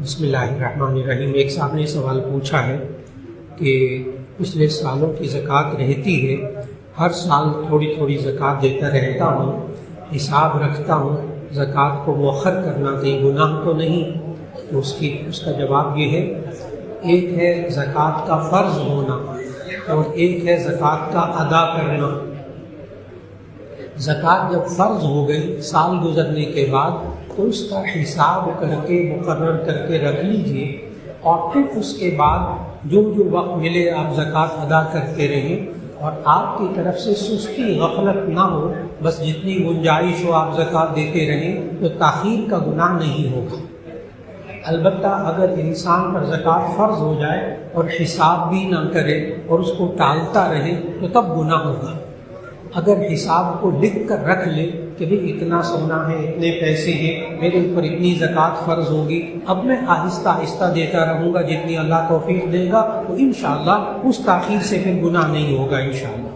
بسم اللہ الرحمن الرحیم۔ ایک صاحب نے سوال پوچھا ہے کہ پچھلے سالوں کی زکوٰۃ رہتی ہے، ہر سال تھوڑی تھوڑی زکوٰۃ دیتا رہتا ہوں، حساب رکھتا ہوں، زکوٰۃ کو مؤخر کرنا کہیں گناہ تو نہیں؟ تو اس کا جواب یہ ہے، ایک ہے زکوٰۃ کا فرض ہونا اور ایک ہے زکوٰۃ کا ادا کرنا۔ زکوٰۃ جب فرض ہو گئی سال گزرنے کے بعد تو اس کا حساب کر کے مقرر کر کے رکھ لیجئے، اور پھر اس کے بعد جو وقت ملے آپ زکوٰۃ ادا کرتے رہیں، اور آپ کی طرف سے سستی غفلت نہ ہو، بس جتنی گنجائش ہو آپ زکوٰۃ دیتے رہیں، تو تاخیر کا گناہ نہیں ہوگا۔ البتہ اگر انسان پر زکوٰۃ فرض ہو جائے اور حساب بھی نہ کرے اور اس کو ٹالتا رہے تو تب گناہ ہوگا۔ اگر حساب کو لکھ کر رکھ لے کہ بھئی اتنا سونا ہے، اتنے پیسے ہیں، میرے اوپر اتنی زکوٰۃ فرض ہوگی، اب میں آہستہ آہستہ دیتا رہوں گا جتنی اللہ توفیق دے گا، تو انشاءاللہ اس تاخیر سے پھر گناہ نہیں ہوگا انشاءاللہ۔